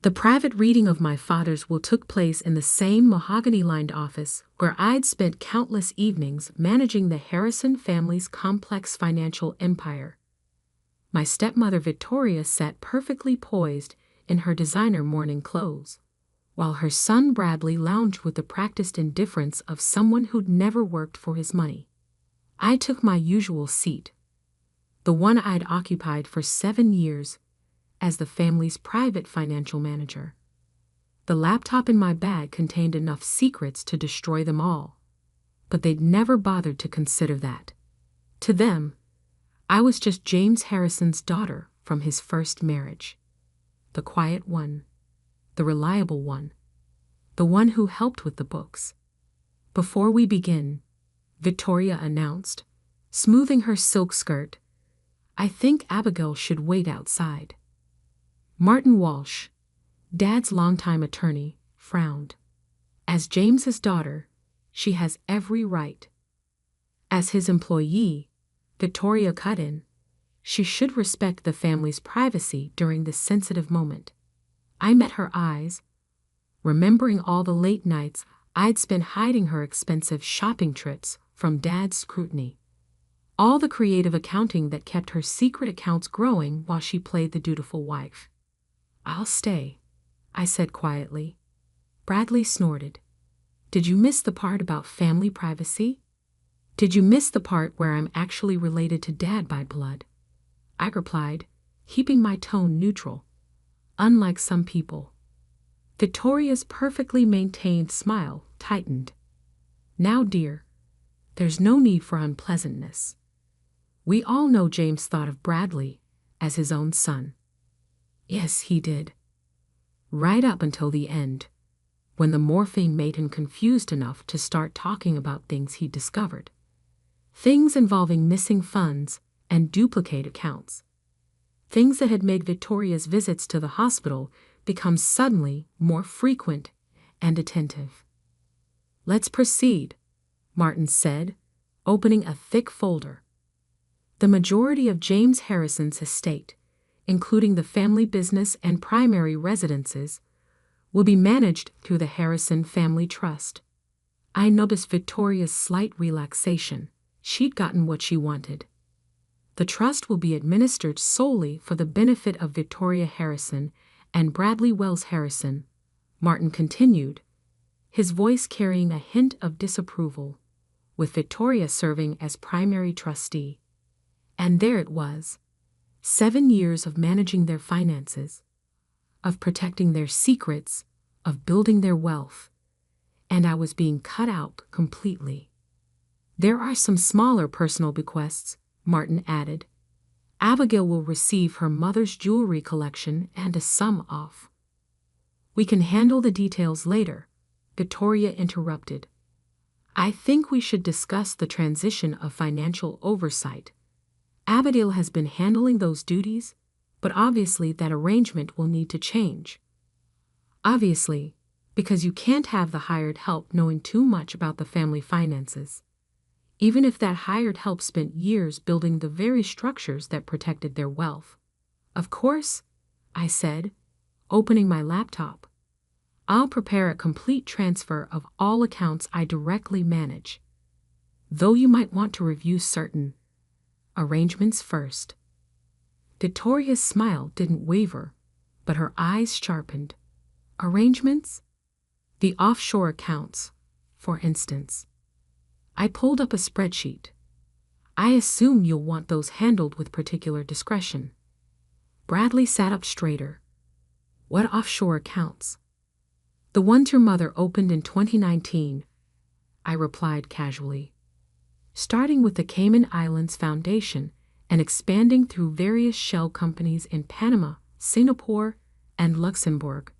The private reading of my father's will took place in the same mahogany-lined office where I'd spent countless evenings managing the Harrison family's complex financial empire. My stepmother Victoria sat perfectly poised in her designer morning clothes, while her son Bradley lounged with the practiced indifference of someone who'd never worked for his money. I took my usual seat, the one I'd occupied for 7 years, as the family's private financial manager. The laptop in my bag contained enough secrets to destroy them all, but they'd never bothered to consider that. To them, I was just James Harrison's daughter from his first marriage. The quiet one, the reliable one, the one who helped with the books. "Before we begin," Victoria announced, smoothing her silk skirt, "I think Abigail should wait outside." Martin Walsh, Dad's longtime attorney, frowned. As James's daughter, she has every right. As his employee, Victoria cut in, she should respect the family's privacy during this sensitive moment. I met her eyes, remembering all the late nights I'd spent hiding her expensive shopping trips from Dad's scrutiny. All the creative accounting that kept her secret accounts growing while she played the dutiful wife. "I'll stay," I said quietly. Bradley snorted. "Did you miss the part about family privacy? Did you miss the part where I'm actually related to Dad by blood?" I replied, keeping my tone neutral. "Unlike some people." Victoria's perfectly maintained smile tightened. "Now, dear, there's no need for unpleasantness. We all know James thought of Bradley as his own son." Yes, he did. Right up until the end, when the morphine made him confused enough to start talking about things he'd discovered. Things involving missing funds and duplicate accounts. Things that had made Victoria's visits to the hospital become suddenly more frequent and attentive. "Let's proceed," Martin said, opening a thick folder. The majority of James Harrison's estate, including the family business and primary residences, will be managed through the Harrison Family Trust. I noticed Victoria's slight relaxation. She'd gotten what she wanted. "The trust will be administered solely for the benefit of Victoria Harrison and Bradley Wells Harrison," Martin continued, his voice carrying a hint of disapproval, with Victoria serving as primary trustee. And there it was. 7 years of managing their finances, of protecting their secrets, of building their wealth, and I was being cut out completely. "There are some smaller personal bequests," Martin added. "Abigail will receive her mother's jewelry collection and a sum off." "We can handle the details later," Victoria interrupted. "I think we should discuss the transition of financial oversight. Abigail has been handling those duties, but obviously that arrangement will need to change." "Obviously, because you can't have the hired help knowing too much about the family finances, even if that hired help spent years building the very structures that protected their wealth." "Of course," I said, opening my laptop. "I'll prepare a complete transfer of all accounts I directly manage, though you might want to review certain arrangements first." Victoria's smile didn't waver, but her eyes sharpened. "Arrangements?" "The offshore accounts, for instance." I pulled up a spreadsheet. "I assume you'll want those handled with particular discretion." Bradley sat up straighter. "What offshore accounts?" "The ones your mother opened in 2019, I replied casually. "Starting with the Cayman Islands Foundation and expanding through various shell companies in Panama, Singapore, and Luxembourg."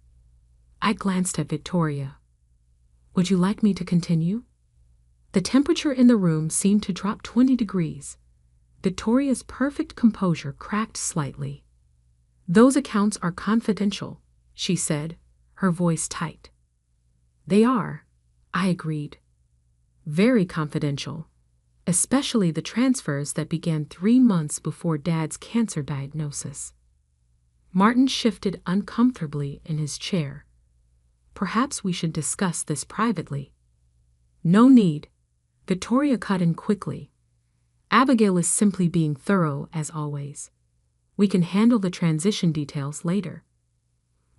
I glanced at Victoria. "Would you like me to continue?" The temperature in the room seemed to drop 20 degrees. Victoria's perfect composure cracked slightly. "Those accounts are confidential," she said, her voice tight. "They are," I agreed. "Very confidential, especially the transfers that began 3 months before Dad's cancer diagnosis." Martin shifted uncomfortably in his chair. Perhaps we should discuss this privately. No need. Victoria cut in quickly. Abigail is simply being thorough, as always. We can handle the transition details later.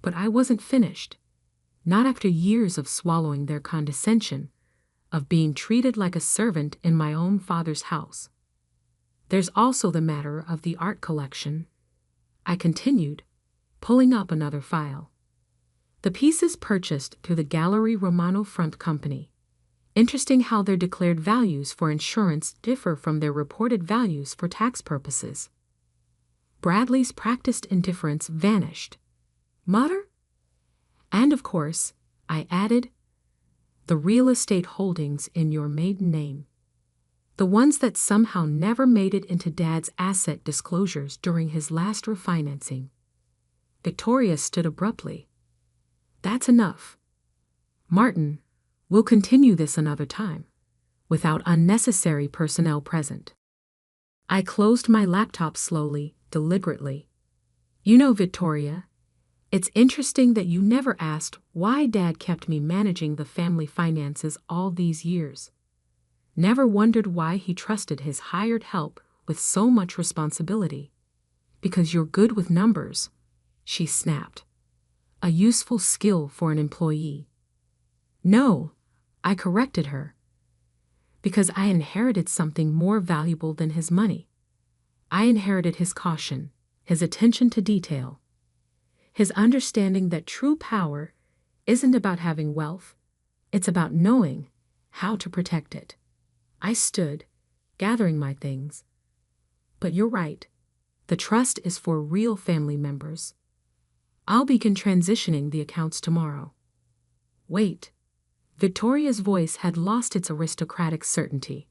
But I wasn't finished. Not after years of swallowing their condescension, of being treated like a servant in my own father's house. There's also the matter of the art collection, I continued, pulling up another file. The pieces purchased through the Gallery Romano Front Company. Interesting how their declared values for insurance differ from their reported values for tax purposes. Bradley's practiced indifference vanished. Mutter? And of course, I added, the real estate holdings in your maiden name. The ones that somehow never made it into Dad's asset disclosures during his last refinancing. Victoria stood abruptly. That's enough. Martin, we'll continue this another time, without unnecessary personnel present. I closed my laptop slowly, deliberately. You know, Victoria, it's interesting that you never asked why Dad kept me managing the family finances all these years. Never wondered why he trusted his hired help with so much responsibility. Because you're good with numbers, she snapped. A useful skill for an employee. No, I corrected her. Because I inherited something more valuable than his money. I inherited his caution, his attention to detail, his understanding that true power isn't about having wealth, it's about knowing how to protect it. I stood, gathering my things. But you're right, the trust is for real family members. I'll begin transitioning the accounts tomorrow. Wait. Victoria's voice had lost its aristocratic certainty.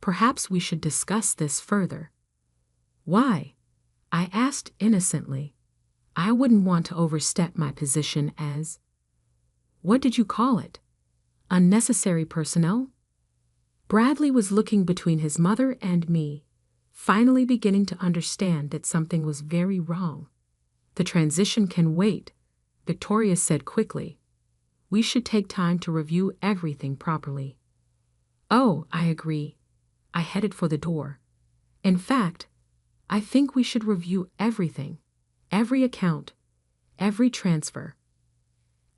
Perhaps we should discuss this further. Why? I asked innocently. I wouldn't want to overstep my position as, what did you call it? Unnecessary personnel? Bradley was looking between his mother and me, finally beginning to understand that something was very wrong. The transition can wait, Victoria said quickly. We should take time to review everything properly. Oh, I agree. I headed for the door. In fact, I think we should review everything. Every account, every transfer,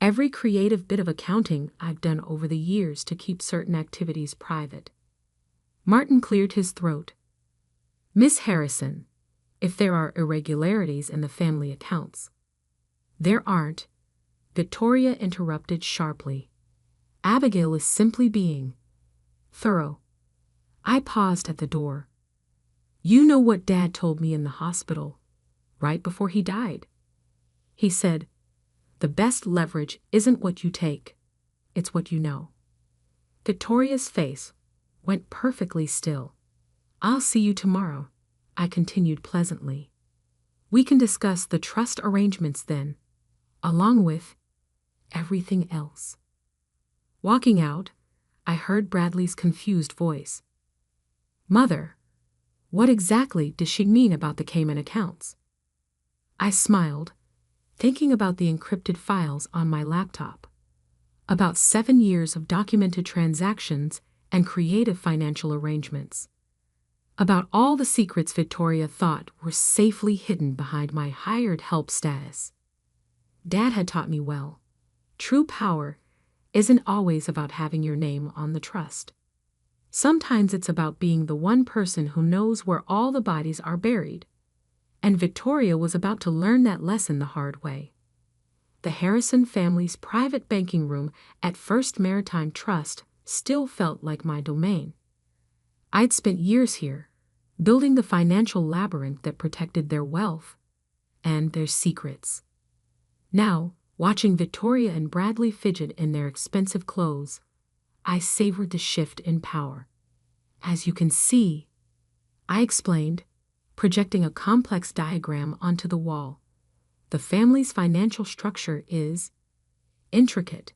every creative bit of accounting I've done over the years to keep certain activities private. Martin cleared his throat. Miss Harrison, if there are irregularities in the family accounts. There aren't, Victoria interrupted sharply. Abigail is simply being thorough. I paused at the door. You know what Dad told me in the hospital, right before he died. He said, the best leverage isn't what you take, it's what you know. Victoria's face went perfectly still. I'll see you tomorrow, I continued pleasantly. We can discuss the trust arrangements then, along with everything else. Walking out, I heard Bradley's confused voice. Mother, what exactly does she mean about the Cayman accounts? I smiled, thinking about the encrypted files on my laptop. About 7 years of documented transactions and creative financial arrangements. About all the secrets Victoria thought were safely hidden behind my hired help status. Dad had taught me well. True power isn't always about having your name on the trust. Sometimes it's about being the one person who knows where all the bodies are buried. And Victoria was about to learn that lesson the hard way. The Harrison family's private banking room at First Maritime Trust still felt like my domain. I'd spent years here, building the financial labyrinth that protected their wealth and their secrets. Now, watching Victoria and Bradley fidget in their expensive clothes, I savored the shift in power. As you can see, I explained, projecting a complex diagram onto the wall. The family's financial structure is intricate.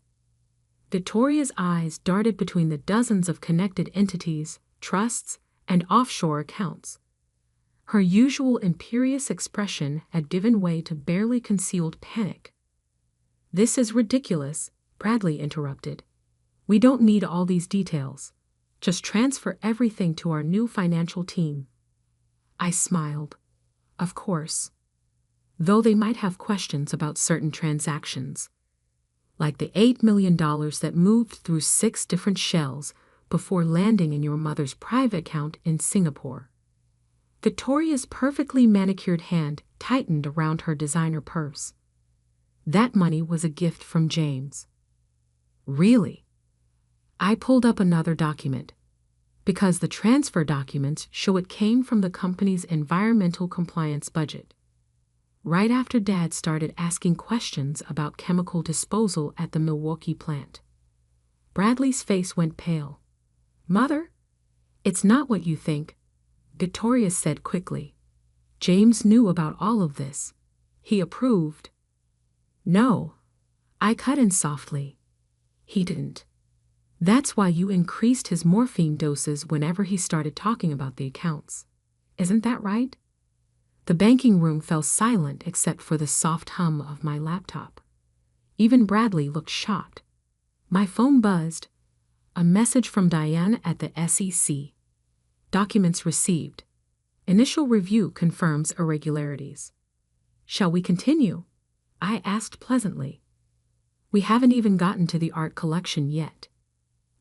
Victoria's eyes darted between the dozens of connected entities, trusts, and offshore accounts. Her usual imperious expression had given way to barely concealed panic. "This is ridiculous," Bradley interrupted. "We don't need all these details. Just transfer everything to our new financial team." I smiled. Of course. Though they might have questions about certain transactions. Like the $8 million that moved through 6 different shells before landing in your mother's private account in Singapore. Victoria's perfectly manicured hand tightened around her designer purse. That money was a gift from James. Really? I pulled up another document, because the transfer documents show it came from the company's environmental compliance budget. Right after Dad started asking questions about chemical disposal at the Milwaukee plant. Bradley's face went pale. "Mother? It's not what you think," Victoria said quickly. "James knew about all of this. He approved." "No," I cut in softly. "He didn't. That's why you increased his morphine doses whenever he started talking about the accounts. Isn't that right?" The banking room fell silent except for the soft hum of my laptop. Even Bradley looked shocked. My phone buzzed. A message from Diane at the SEC. "Documents received. Initial review confirms irregularities." "Shall we continue?" I asked pleasantly. "We haven't even gotten to the art collection yet.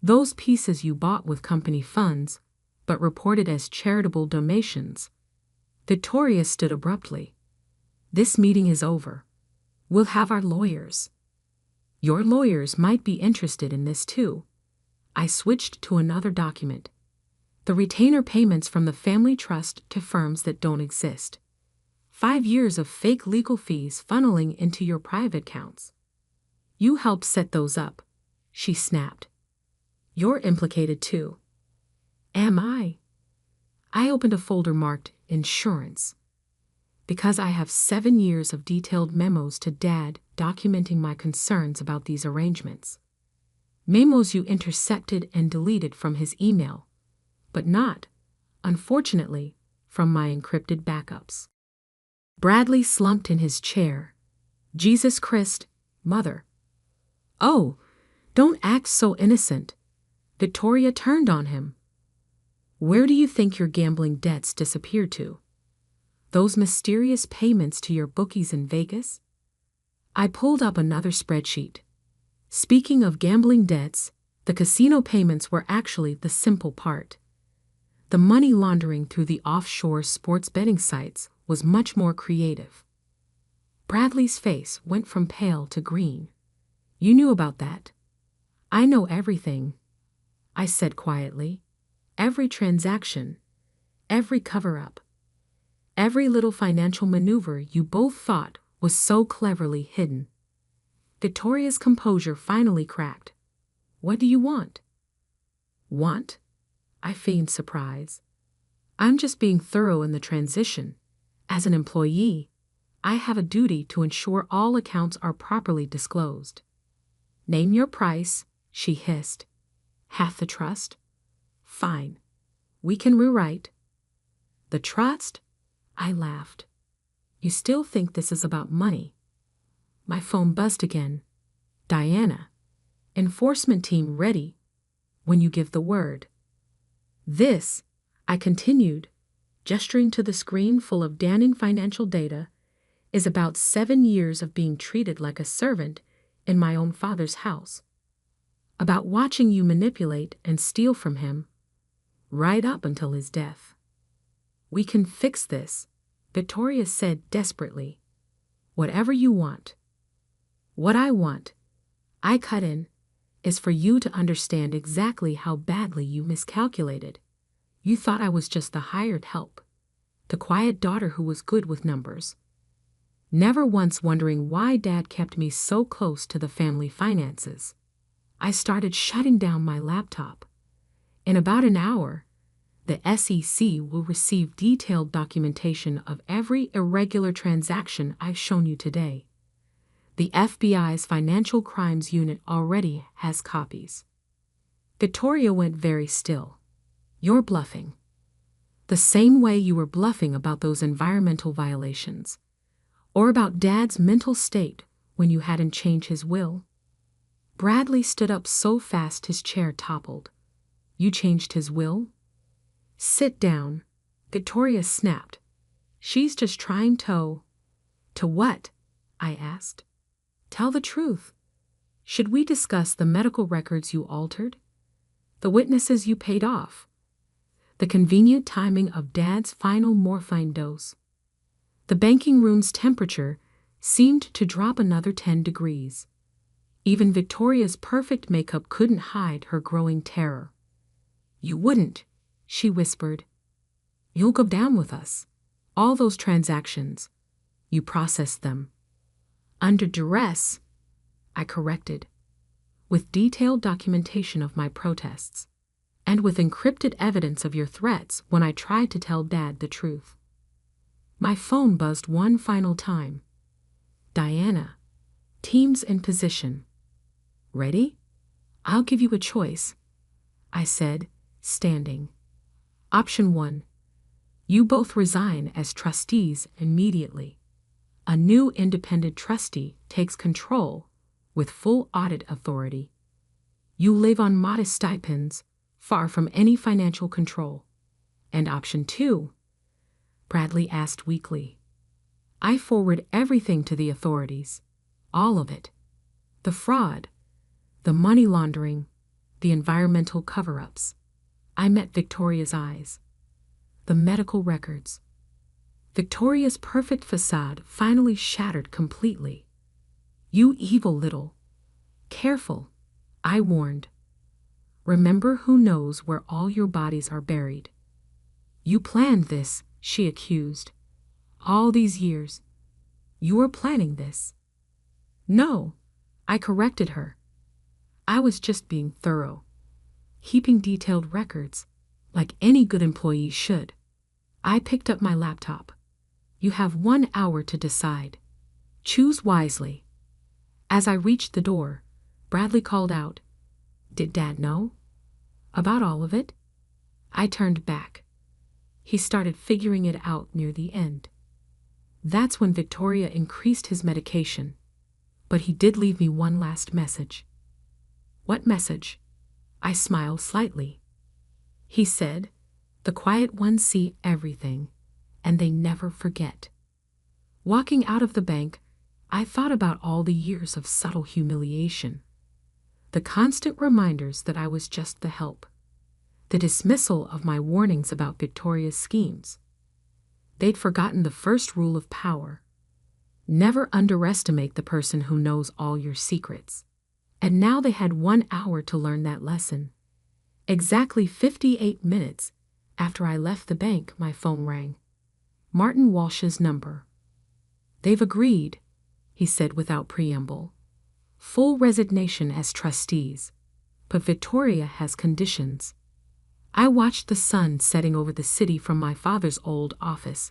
Those pieces you bought with company funds, but reported as charitable donations." Victoria stood abruptly. "This meeting is over. We'll have our lawyers." "Your lawyers might be interested in this too." I switched to another document. "The retainer payments from the family trust to firms that don't exist. 5 years of fake legal fees funneling into your private accounts. You helped set those up," she snapped. "You're implicated too." "Am I?" I opened a folder marked Insurance. Because I have 7 years of detailed memos to Dad documenting my concerns about these arrangements. Memos you intercepted and deleted from his email, but not, unfortunately, from my encrypted backups. Bradley slumped in his chair. "Jesus Christ, Mother." "Oh, don't act so innocent." Victoria turned on him. "Where do you think your gambling debts disappeared to? Those mysterious payments to your bookies in Vegas?" I pulled up another spreadsheet. Speaking of gambling debts, the casino payments were actually the simple part. The money laundering through the offshore sports betting sites was much more creative. Bradley's face went from pale to green. "You knew about that?" "I know everything," I said quietly. "Every transaction, every cover-up, every little financial maneuver you both thought was so cleverly hidden." Victoria's composure finally cracked. "What do you want?" "Want?" I feigned surprise. "I'm just being thorough in the transition. As an employee, I have a duty to ensure all accounts are properly disclosed." "Name your price," she hissed. "Half the trust?" "Fine. We can rewrite." "The trust?" I laughed. "You still think this is about money?" My phone buzzed again. "Diana, enforcement team ready when you give the word." "This," I continued, gesturing to the screen full of damning financial data, "is about 7 years of being treated like a servant in my own father's house. About watching you manipulate and steal from him, right up until his death." "We can fix this," Victoria said desperately. "Whatever you want." "What I want," I cut in, "is for you to understand exactly how badly you miscalculated. You thought I was just the hired help, the quiet daughter who was good with numbers. Never once wondering why Dad kept me so close to the family finances." I started shutting down my laptop. "In about an hour, the SEC will receive detailed documentation of every irregular transaction I've shown you today. The FBI's Financial Crimes Unit already has copies." Victoria went very still. "You're bluffing." The same way you were bluffing about those environmental violations. Or about Dad's mental state when you hadn't changed his will. Bradley stood up so fast his chair toppled. You changed his will? Sit down, Victoria snapped. She's just trying to... To what? I asked. Tell the truth. Should we discuss the medical records you altered? The witnesses you paid off? The convenient timing of Dad's final morphine dose? The banking room's temperature seemed to drop another 10 degrees. Even Victoria's perfect makeup couldn't hide her growing terror. You wouldn't, she whispered. You'll go down with us. All those transactions. You processed them. Under duress, I corrected. With detailed documentation of my protests. And with encrypted evidence of your threats when I tried to tell Dad the truth. My phone buzzed one final time. Diana, teams in position. Ready? I'll give you a choice, I said, standing. Option 1. You both resign as trustees immediately. A new independent trustee takes control with full audit authority. You live on modest stipends, far from any financial control. And option 2, Bradley asked weakly. I forward everything to the authorities. All of it. The fraud, the money laundering, the environmental cover-ups. I met Victoria's eyes. The medical records. Victoria's perfect facade finally shattered completely. You evil little. Careful, I warned. Remember who knows where all your bodies are buried. You planned this, she accused. All these years. You were planning this. No, I corrected her. I was just being thorough. Keeping detailed records, like any good employee should. I picked up my laptop. You have 1 hour to decide. Choose wisely. As I reached the door, Bradley called out, Did Dad know? About all of it? I turned back. He started figuring it out near the end. That's when Victoria increased his medication. But he did leave me one last message. What message? I smiled slightly. He said, The quiet ones see everything, and they never forget. Walking out of the bank, I thought about all the years of subtle humiliation. The constant reminders that I was just the help. The dismissal of my warnings about Victoria's schemes. They'd forgotten the first rule of power. Never underestimate the person who knows all your secrets. And now they had 1 hour to learn that lesson. Exactly 58 minutes after I left the bank, my phone rang. Martin Walsh's number. They've agreed, he said without preamble. Full resignation as trustees. But Victoria has conditions. I watched the sun setting over the city from my father's old office.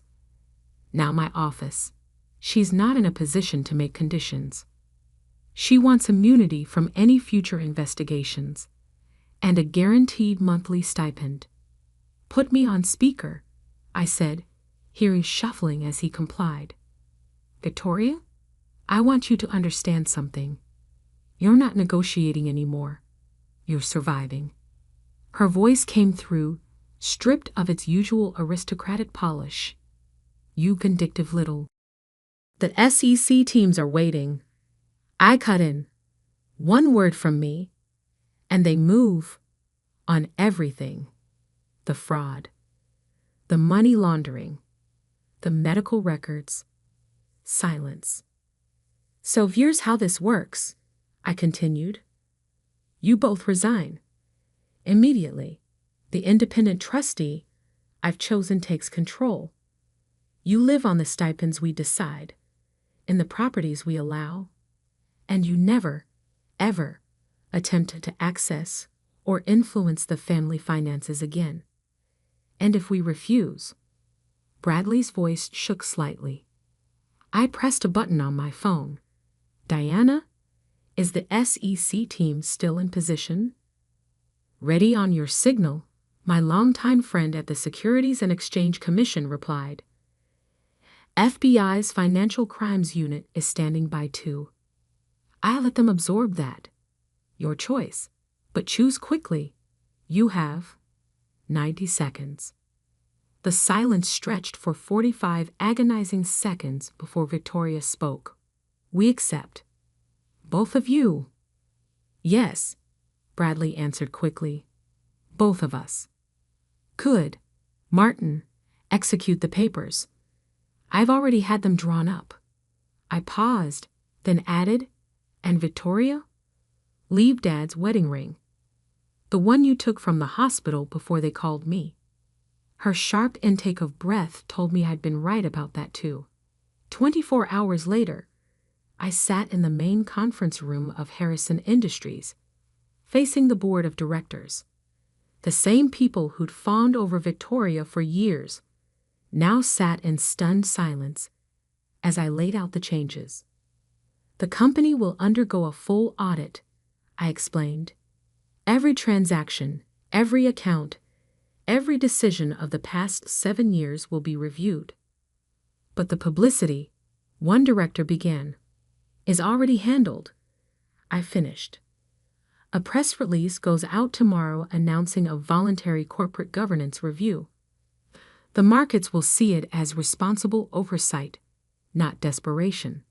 Now my office. She's not in a position to make conditions. She wants immunity from any future investigations and a guaranteed monthly stipend. Put me on speaker, I said, hearing shuffling as he complied. Victoria, I want you to understand something. You're not negotiating anymore. You're surviving. Her voice came through, stripped of its usual aristocratic polish. You vindictive little. The SEC teams are waiting. I cut in. One word from me, and they move on everything. The fraud, the money laundering, the medical records, silence. So here's how this works, I continued. You both resign. Immediately, the independent trustee I've chosen takes control. You live on the stipends we decide, in the properties we allow, and you never, ever attempt to access or influence the family finances again. And if we refuse, Bradley's voice shook slightly. I pressed a button on my phone. Diana, is the SEC team still in position? Ready on your signal, My longtime friend at the Securities and Exchange Commission replied. FBI's Financial Crimes Unit is standing by too. I let them absorb that. Your choice. But choose quickly. You have 90 seconds. The silence stretched for 45 agonizing seconds before Victoria spoke. We accept. Both of you? Yes, Bradley answered quickly. Both of us. Good. Martin, execute the papers. I've already had them drawn up. I paused, then added, and Victoria? Leave Dad's wedding ring. The one you took from the hospital before they called me. Her sharp intake of breath told me I'd been right about that too. 24 hours later, I sat in the main conference room of Harrison Industries, facing the board of directors. The same people who'd fawned over Victoria for years now sat in stunned silence as I laid out the changes. The company will undergo a full audit, I explained. Every transaction, every account, every decision of the past 7 years will be reviewed. But the publicity, one director began, is already handled. I finished. A press release goes out tomorrow announcing a voluntary corporate governance review. The markets will see it as responsible oversight, not desperation.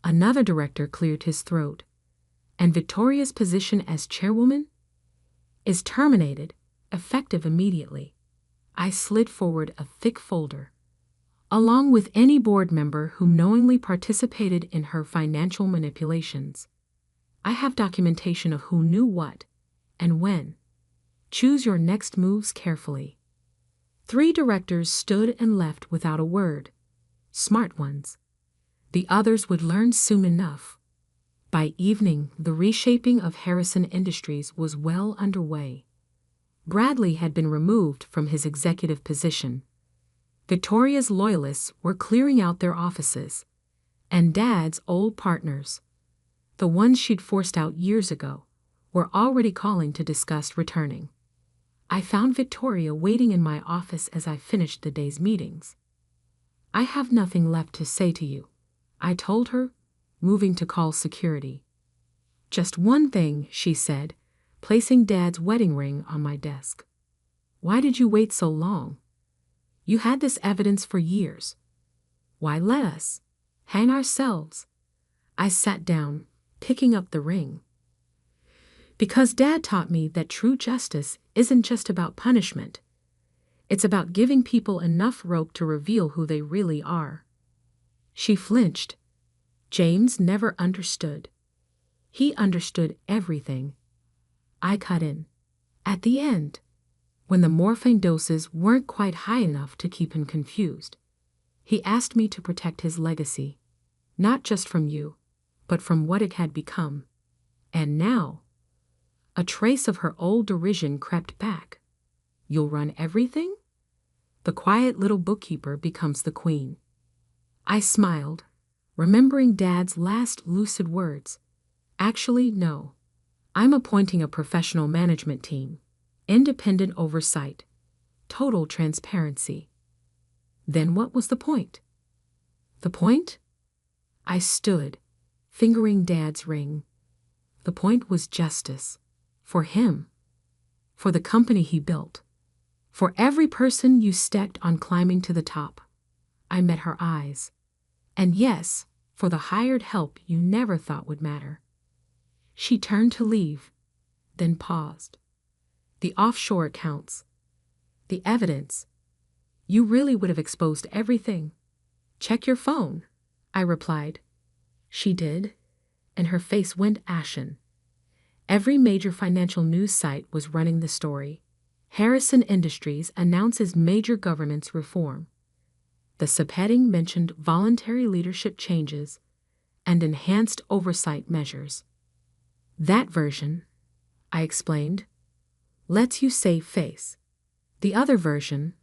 Another director cleared his throat. And Victoria's position as chairwoman is terminated, effective immediately. I slid forward a thick folder, along with any board member who knowingly participated in her financial manipulations. I have documentation of who knew what and when. Choose your next moves carefully. 3 directors stood and left without a word. Smart ones. The others would learn soon enough. By evening, the reshaping of Harrison Industries was well underway. Bradley had been removed from his executive position. Victoria's loyalists were clearing out their offices, and Dad's old partners, the ones she'd forced out years ago, were already calling to discuss returning. I found Victoria waiting in my office as I finished the day's meetings. I have nothing left to say to you, I told her, moving to call security. Just one thing, she said, placing Dad's wedding ring on my desk. Why did you wait so long? You had this evidence for years. Why let us hang ourselves? I sat down, picking up the ring. Because Dad taught me that true justice isn't just about punishment. It's about giving people enough rope to reveal who they really are. She flinched. James never understood. He understood everything. I cut in. At the end, when the morphine doses weren't quite high enough to keep him confused, he asked me to protect his legacy, not just from you, but from what it had become. And now, a trace of her old derision crept back. You'll run everything? The quiet little bookkeeper becomes the queen. I smiled, remembering Dad's last lucid words. Actually, no. I'm appointing a professional management team, independent oversight, total transparency. Then what was the point? The point? I stood, fingering Dad's ring. The point was justice. For him. For the company he built. For every person you staked on climbing to the top. I met her eyes. And yes, for the hired help you never thought would matter. She turned to leave, then paused. The offshore accounts. The evidence. You really would have exposed everything. Check your phone, I replied. She did, and her face went ashen. Every major financial news site was running the story. Harrison Industries announces major governance reform. The subheading mentioned voluntary leadership changes and enhanced oversight measures. That version, I explained, lets you save face. The other version,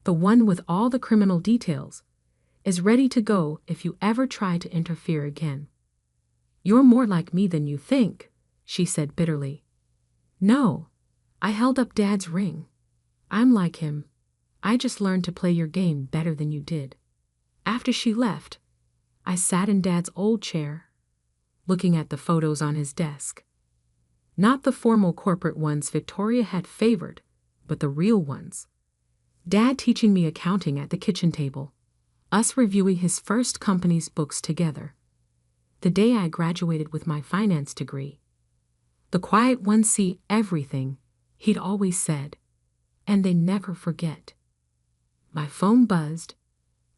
the one with all the criminal details, is ready to go if you ever try to interfere again. You're more like me than you think, she said bitterly. No, I held up Dad's ring. I'm like him. I just learned to play your game better than you did. After she left, I sat in Dad's old chair, looking at the photos on his desk. Not the formal corporate ones Victoria had favored, but the real ones. Dad teaching me accounting at the kitchen table, us reviewing his first company's books together. The day I graduated with my finance degree. The quiet ones see everything, he'd always said, and they never forget. My phone buzzed.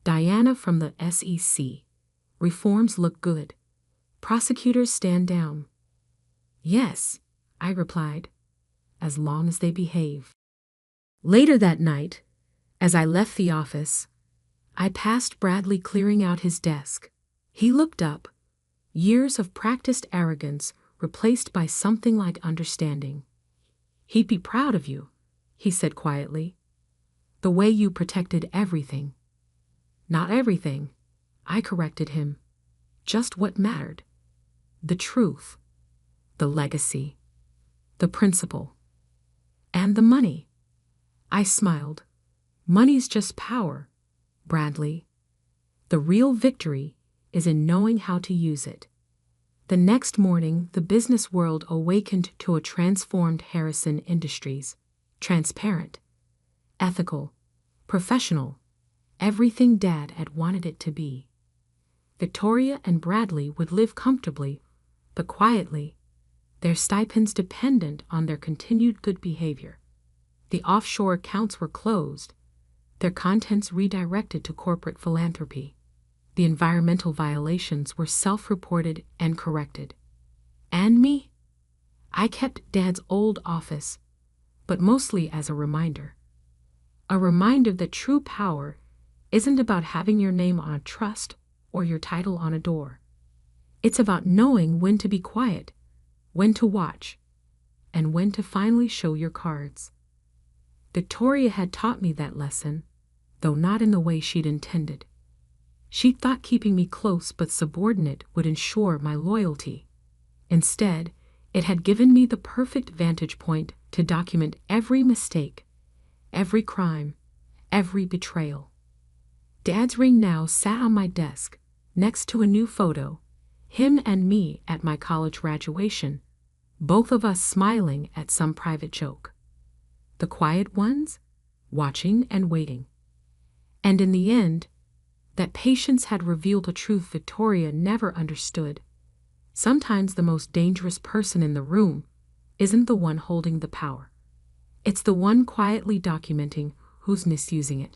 Diana from the SEC. Reforms look good. Prosecutors stand down. Yes, I replied, as long as they behave. Later that night, as I left the office, I passed Bradley clearing out his desk. He looked up, years of practiced arrogance replaced by something like understanding. He'd be proud of you, he said quietly. The way you protected everything. Not everything, I corrected him. Just what mattered. The truth. The legacy. The principle. And the money. I smiled. Money's just power, Bradley. The real victory is in knowing how to use it. The next morning, the business world awakened to a transformed Harrison Industries. Transparent, ethical, professional, everything Dad had wanted it to be. Victoria and Bradley would live comfortably, but quietly, their stipends dependent on their continued good behavior. The offshore accounts were closed, their contents redirected to corporate philanthropy. The environmental violations were self-reported and corrected. And me? I kept Dad's old office, but mostly as a reminder. A reminder that true power isn't about having your name on a trust or your title on a door. It's about knowing when to be quiet, when to watch, and when to finally show your cards. Victoria had taught me that lesson, though not in the way she'd intended. She thought keeping me close but subordinate would ensure my loyalty. Instead, it had given me the perfect vantage point to document every mistake, every crime, every betrayal. Dad's ring now sat on my desk, next to a new photo, him and me at my college graduation, both of us smiling at some private joke. The quiet ones, watching and waiting. And in the end, that patience had revealed a truth Victoria never understood. Sometimes the most dangerous person in the room isn't the one holding the power. It's the one quietly documenting who's misusing it.